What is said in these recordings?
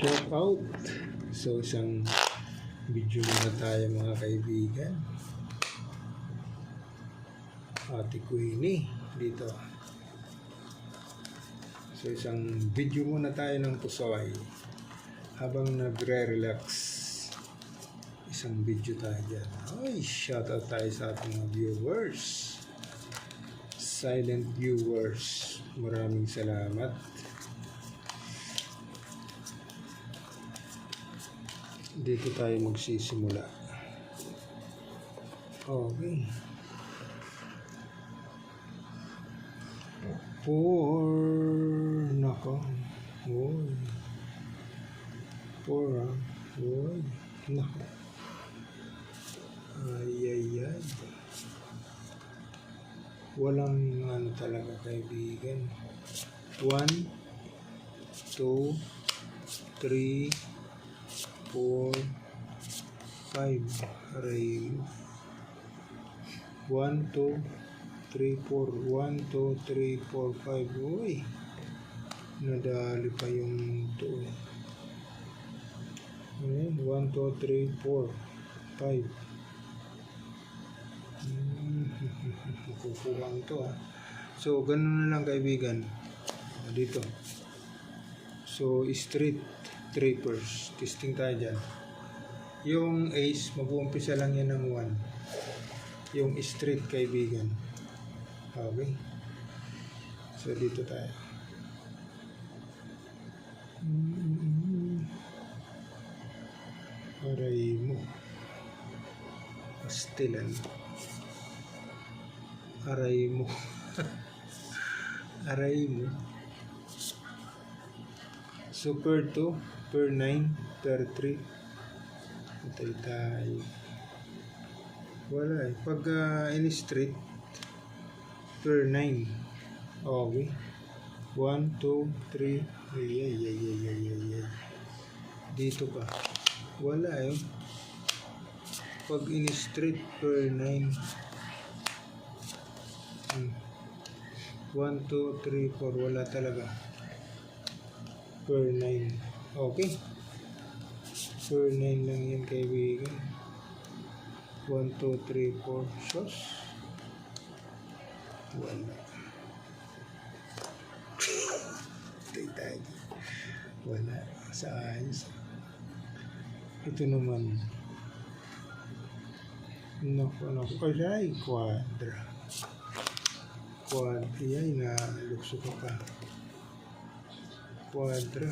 shout out. So isang video muna tayo mga kaibigan. Ate Queenie dito. So isang video muna tayo ng pusoy habang nagre-relax. Isang video tayo dyan. Ay, shout out tayo sa ating mga viewers, silent viewers. Maraming salamat. Dito tayo magsisimula. Okay. Nako. Uy. Uy. Nako. Ay. Walang ano talaga kaibigan. 1, 2, 3, 4, 5. Aray. 1, 2, 3, 4. 1, 2, 3, 4, 5. Uy. Nadali pa yung 2. 1, 2, 3, 4, 5. Kukulang to ha. So, ganun na lang kaibigan. Dito. So, street trippers. Testing tayo dyan. Yung ace, mag-uumpisa lang yan ng 1. Yung street kaibigan. Okay. So, dito tayo. Aray mo. Pastilan. Aray mo. Aray mo. So, per 2, per 9, per 3. Itay tayo. Wala eh. Pag in street, per 9. Okay. 1, 2, 3. Ay. Dito pa. Wala eh. Pag in street, per 9. 1, 2, 3, 4. Wala talaga. Per 9. Okay. Per 9 lang yan kaibigan. 1, 2, 3, 4. Sos. Wala. Tay. Wala. Sa ayos. Ito naman. Naku. Ay, quadra. Ay, nalukso ka pa. Quadra.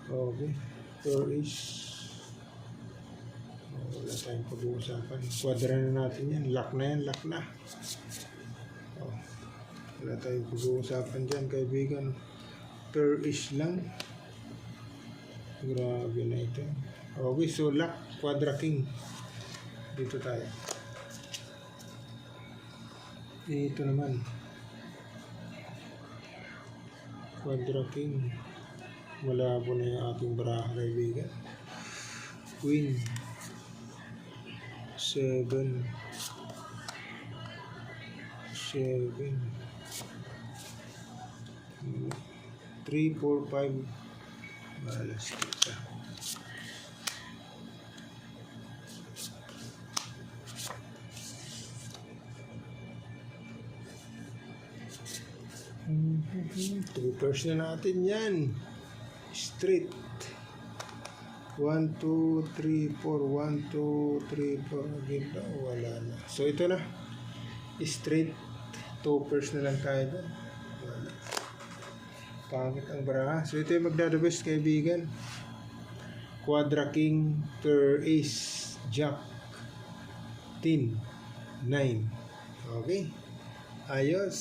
Okay. Per is. Wala tayong pag-uusapan. Quadra na natin yan. Lock na yan. Wala tayong pag-uusapan dyan, kaibigan. Per is lang. Grabe na ito. Okay, so lock. Quadra king. Dito tayo. Ito naman. Quadra king. Malabo na yung ating baraha, kaibigan. Queen. 7. 3, 4, 5. Balas kita. Trippers na natin yan. Street. 1, 2, 3, 4. 1, 2, 3, 4. Ganda. Wala na. So, ito na. Street. Toppers na lang tayo doon. Wala. Pangit ang baraha. So, ito yung magdadabest kaibigan. Quadra king per ace. Jack. 10. 9. Okay. Ayos.